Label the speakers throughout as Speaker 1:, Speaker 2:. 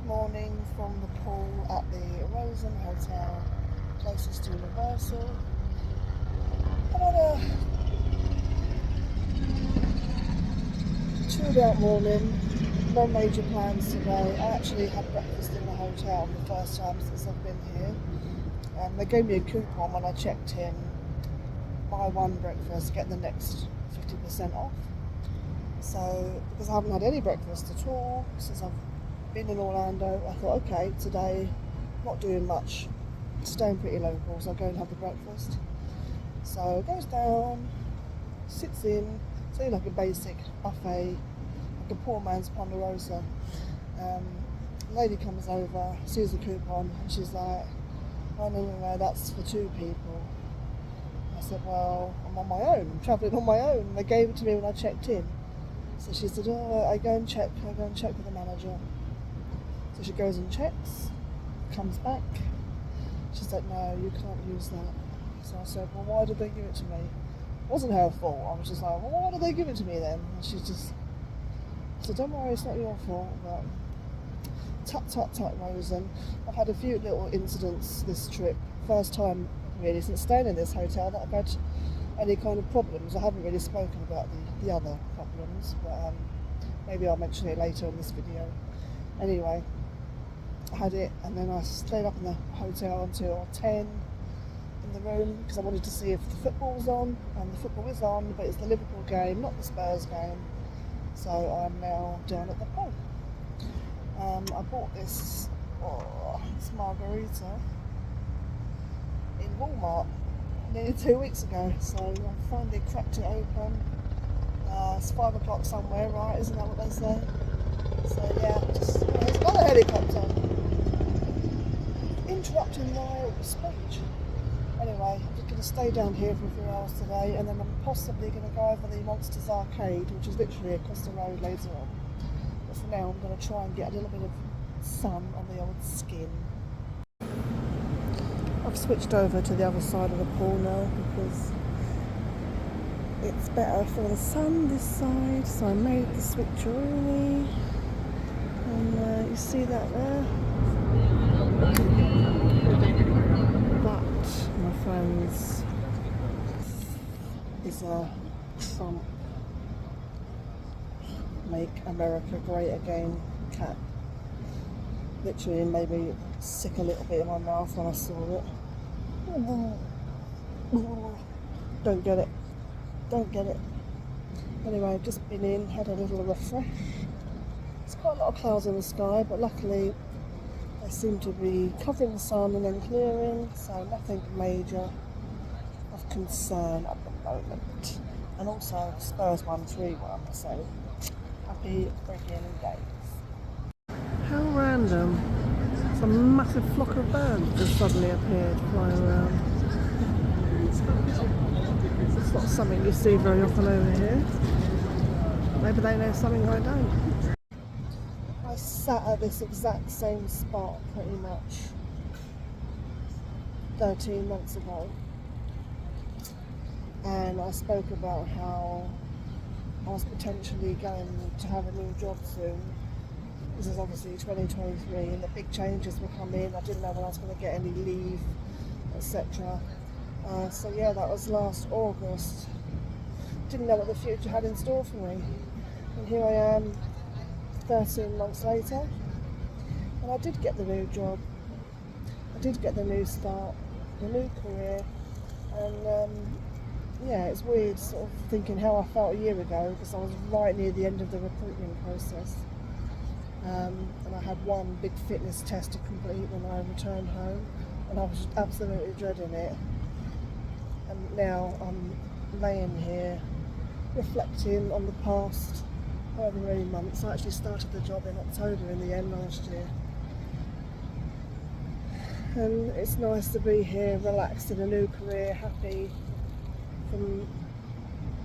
Speaker 1: morning from the pool at the Rosen Hotel, closest to Universal. I had a chilled out morning, no major plans today. I actually had breakfast in the hotel for the first time since I've been here. They gave me a coupon when I checked in, buy one breakfast, get the next 50% off. So, because I haven't had any breakfast at all since I've been in Orlando, I thought, okay, today, not doing much, staying pretty local, so I'll go and have the breakfast. So, goes down, sits in, it's only like a basic buffet, like a poor man's Ponderosa. Lady comes over, sees the coupon, and she's like, oh no, that's for two people. I said, well, I'm on my own, I'm travelling on my own. They gave it to me when I checked in. So she said, oh, I go and check with the manager. So she goes and checks, comes back. She's like, no, you can't use that. So I said, well, why did they give it to me? It wasn't her fault. I was just like, well, why did they give it to me then? And she just said, don't worry, it's not your fault. But tut, Rosen. I've had a few little incidents this trip. First time, really, since staying in this hotel that I've had any kind of problems. I haven't really spoken about the other problems, but maybe I'll mention it later in this video. Anyway, I had it, and then I stayed up in the hotel until 10 in the room because I wanted to see if the football was on, and the football is on, but it's the Liverpool game, not the Spurs game. So I'm now down at the pub. I bought this margarita in Walmart nearly 2 weeks ago, so I finally cracked it open. It's 5 o'clock somewhere, right? Isn't that what they say? So yeah, there's another helicopter interrupting my speech. Anyway, I'm just going to stay down here for a few hours today, and then I'm possibly going to go over the Monsters Arcade, which is literally across the road later on. But for now, I'm going to try and get a little bit of sun on the old skin. I've switched over to the other side of the pool now because it's better for the sun this side, so I made the switcheroo, and you see that there? That, my friends, is a Trump Make America Great Again cap. Literally made me sick a little bit in my mouth when I saw it. Don't get it. Anyway, I've just been in, had a little refresh. There's quite a lot of clouds in the sky, but luckily they seem to be covering the sun and then clearing, so nothing major of concern at the moment. And also Spurs won 3-1, so happy freaking days. How random. Some massive flock of birds just suddenly appeared flying around. It's not something you see very often over here. Maybe they know something I don't. I sat at this exact same spot pretty much 13 months ago, and I spoke about how I was potentially going to have a new job soon. This is obviously 2023 and the big changes were coming. I didn't know when I was going to get any leave, etc. So yeah, that was last August. Didn't know what the future had in store for me. And here I am 13 months later, and I did get the new job. I did get the new start, the new career, and yeah, it's weird sort of thinking how I felt a year ago because I was right near the end of the recruitment process. And I had one big fitness test to complete when I returned home, and I was absolutely dreading it. And now I'm laying here reflecting on the past however many months. I actually started the job in October in the end last year. And it's nice to be here, relaxed in a new career, happy from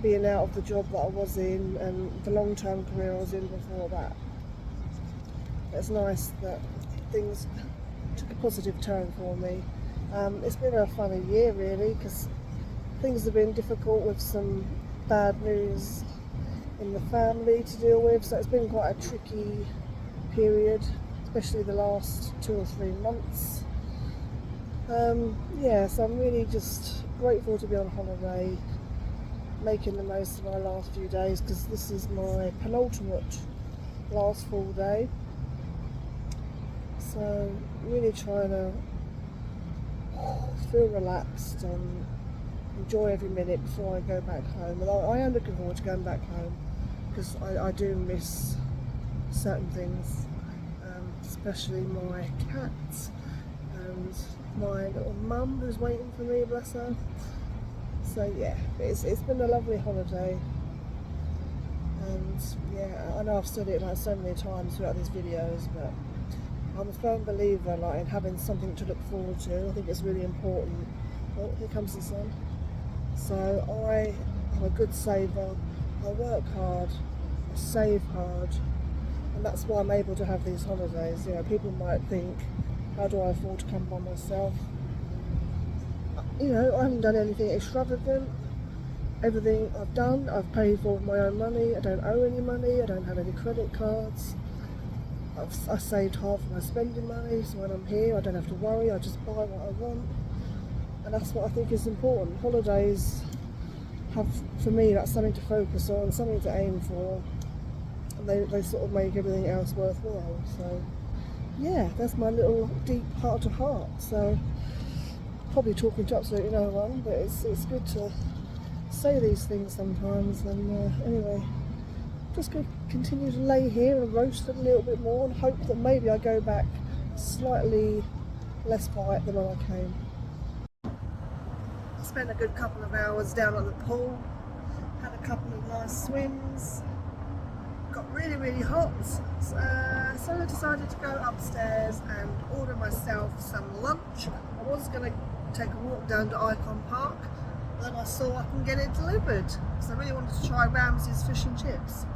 Speaker 1: being out of the job that I was in and the long-term career I was in before that. It's nice that things took a positive turn for me. It's been a funny year really because things have been difficult with some bad news in the family to deal with, so it's been quite a tricky period. especially the last 2 or 3 months. Yeah, so I'm really just grateful to be on holiday, making the most of my last few days, because this is my penultimate last full day. So really trying to feel relaxed and enjoy every minute before I go back home. And I am looking forward to going back home, because I do miss certain things, especially my cat and my little mum who's waiting for me, bless her. So yeah, it's been a lovely holiday, and yeah, I know I've said it like so many times throughout these videos, but I'm a firm believer in having something to look forward to. I think it's really important. Oh, here comes the sun. So I am a good saver. I work hard, I save hard, and that's why I'm able to have these holidays. You know, people might think, how do I afford to come by myself? You know, I haven't done anything extravagant. Everything I've done, I've paid for with my own money. I don't owe any money. I don't have any credit cards. I saved half of my spending money, so when I'm here I don't have to worry. I just buy what I want, and that's what I think is important. Holidays have, for me, that's something to focus on, something to aim for, and they sort of make everything else worthwhile. So yeah, that's my little deep heart to heart. So probably talking to absolutely no one, but it's good to say these things sometimes. And anyway, just going to continue to lay here and roast it a little bit more, and hope that maybe I go back slightly less quiet than when I came. I spent a good couple of hours down at the pool, had a couple of nice swims, got really hot, so I decided to go upstairs and order myself some lunch. I was going to take a walk down to Icon Park, but then I saw I can get it delivered, because I really wanted to try Ramsay's fish and chips.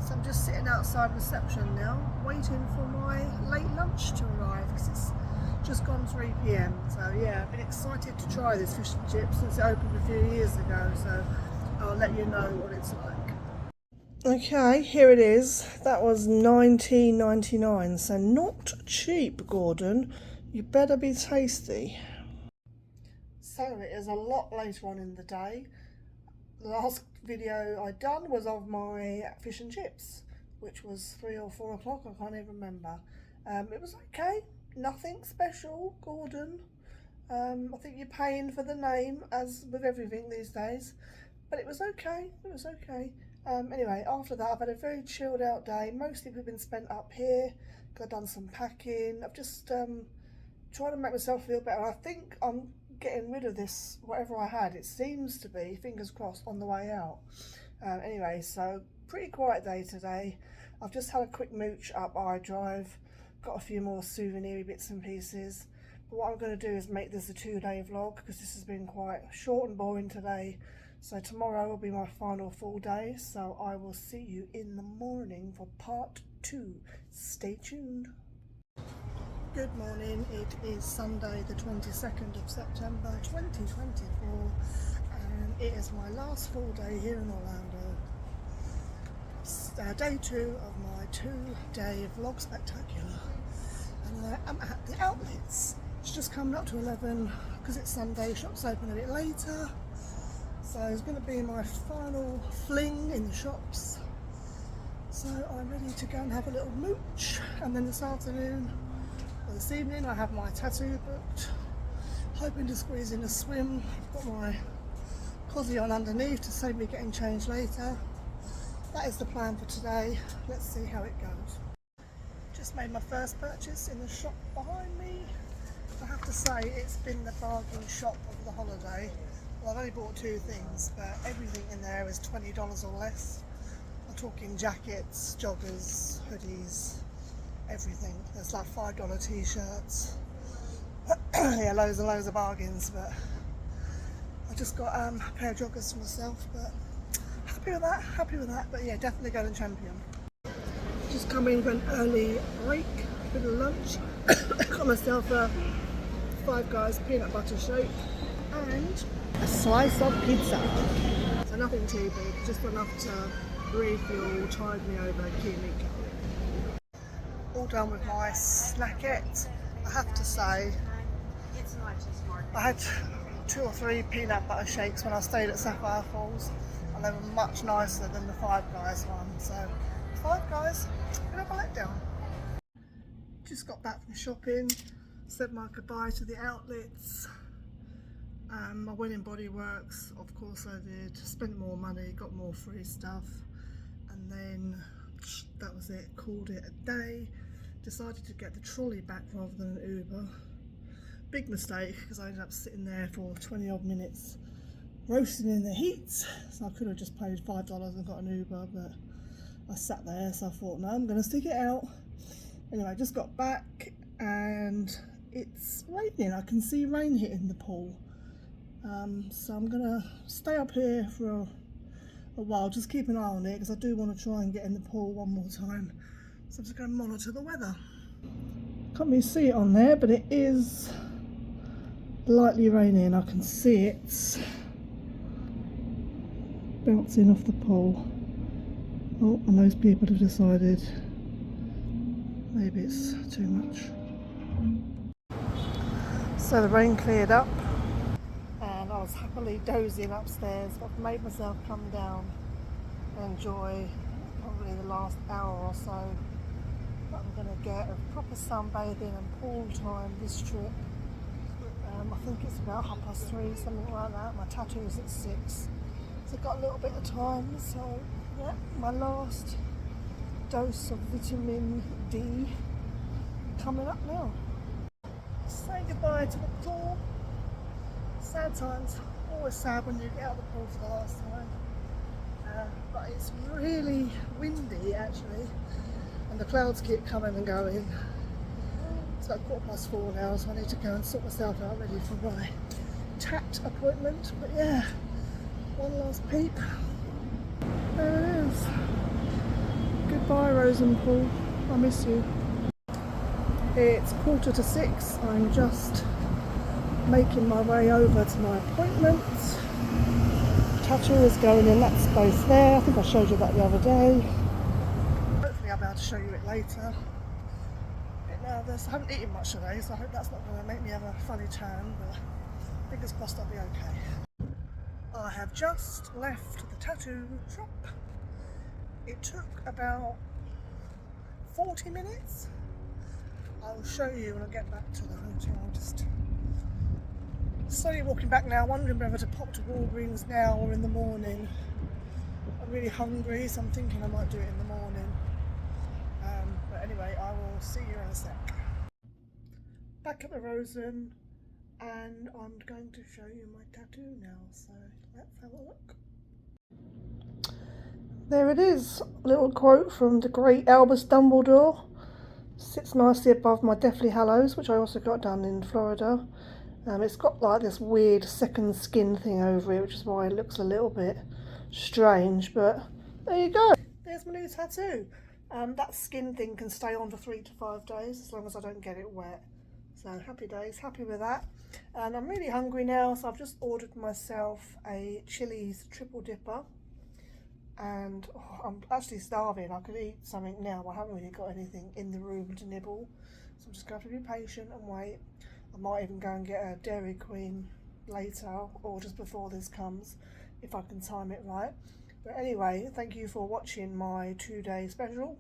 Speaker 1: So I'm just sitting outside reception now, waiting for my late lunch to arrive, because it's just gone 3 p.m. So yeah, I've been excited to try this fish and chips since it opened a few years ago, so I'll let you know what it's like. Okay, here it is. That was $19.99, so not cheap, Gordon. You better be tasty. So it is a lot later on in the day. The last video I'd done was of my fish and chips, which was 3 or 4 o'clock, I can't even remember. It was okay, nothing special, Gordon. I think you're paying for the name, as with everything these days, but it was okay, it was okay. Anyway, after that I've had a very chilled out day. Mostly we've been spent up here, because I've done some packing. I've just tried to make myself feel better. I think I'm getting rid of this, whatever I had. It seems to be, fingers crossed, on the way out. Anyway, so pretty quiet day today. I've just had a quick mooch up iDrive, got a few more souvenir bits and pieces. But what I'm going to do is make this a 2-day vlog, because this has been quite short and boring today. So tomorrow will be my final full day, so I will see you in the morning for part 2. Stay tuned. Good morning, it is Sunday the 22nd of September 2024, and it is my last full day here in Orlando. It's day 2 of my 2-day vlog spectacular, and I am at the outlets. It's just coming up to 11 because it's Sunday, shops open a bit later, so it's going to be my final fling in the shops. So I'm ready to go and have a little mooch, and then this afternoon, this evening, I have my tattoo booked, hoping to squeeze in a swim. I've got my cosy on underneath to save me getting changed later. That is the plan for today. Let's see how it goes. Just made my first purchase in the shop behind me. I have to say, it's been the bargain shop of the holiday. Well, I've only bought 2 things, but everything in there is $20 or less. I'm talking jackets, joggers, hoodies, everything. There's like $5 t-shirts. Yeah, loads and loads of bargains, but I just got a pair of joggers for myself, but happy with that, but yeah, definitely Golden Champion. Just come in for an early break, a bit of lunch. Got myself a Five Guys peanut butter shake and a slice of pizza. So nothing too big, just enough to refuel, tide me over, keep me going. all done with my snackette. I have to say, I had 2 or 3 peanut butter shakes when I stayed at Sapphire Falls, and they were much nicer than the Five Guys one. So, Five Guys, a bit of a letdown. Just got back from shopping, said my goodbye to the outlets. I went in Body Works, of course I did, spent more money, got more free stuff, and then that was it, called it a day. Decided to get the trolley back rather than an Uber. Big mistake, because I ended up sitting there for 20 odd minutes roasting in the heat, so I could have just paid $5 and got an Uber, but I sat there, so I thought, no, I'm going to stick it out. Anyway, I just got back and it's raining. I can see rain hitting the pool. So I'm going to stay up here for a while, just keep an eye on it, because I do want to try and get in the pool one more time. So I'm just going to monitor the weather. Can't really see it on there, but it is lightly raining. I can see it bouncing off the pool. Oh, and those people have decided maybe it's too much. So the rain cleared up and I was happily dozing upstairs, but I've made myself come down and enjoy probably the last hour or so. But I'm going to get a proper sunbathing and pool time this trip. I think it's about 3:30, something like that. My tattoo's at 6, so I've got a little bit of time. So yeah, my last dose of vitamin D coming up now. Say goodbye to the pool. Sad times. Always sad when you get out of the pool for the last time. But it's really windy actually, and the clouds keep coming and going. It's about 4:15 now, so I need to go and sort myself out ready for my tat appointment. But yeah, one last peep. There it is. Goodbye, Rosen pool. I miss you. It's 6:15. I'm just making my way over to my appointment. Tattoo is going in that space there. I think I showed you that the other day. Hopefully I'll be able to show you it later. I haven't eaten much today, so I hope that's not going to make me have a funny tan, but fingers crossed I'll be okay. I have just left the tattoo shop. It took about 40 minutes. I'll show you when I get back to the hotel. I'm just slowly walking back now, wondering whether to pop to Walgreens now or in the morning. I'm really hungry, so I'm thinking I might do it in the morning. But anyway, I will see you in a sec. Back at the Rosen, and I'm going to show you my tattoo now, so let's have a look. There it is, a little quote from the great Albus Dumbledore. Sits nicely above my Deathly Hallows, which I also got done in Florida. It's got like this weird second skin thing over it, which is why it looks a little bit strange, but there you go. There's my new tattoo. That skin thing can stay on for 3 to 5 days as long as I don't get it wet. So happy days, happy with that. And I'm really hungry now, so I've just ordered myself a Chili's triple dipper. And I'm actually starving. I could eat something now, but I haven't really got anything in the room to nibble. So I'm just going to have to be patient and wait. I might even go and get a Dairy Queen later or just before this comes, if I can time it right. But anyway, thank you for watching my 2-day special.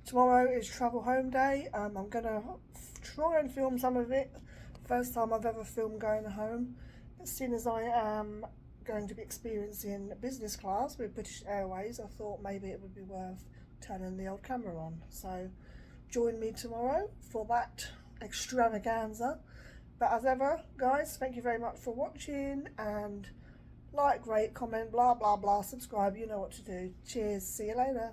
Speaker 1: Tomorrow is travel home day. I'm going to try and film some of it. First time I've ever filmed going home. As soon as I am going to be experiencing business class with British Airways, I thought maybe it would be worth turning the old camera on. So join me tomorrow for that extravaganza. But as ever, guys, thank you very much for watching, and like, rate, comment, blah blah blah, subscribe, you know what to do. Cheers, see you later.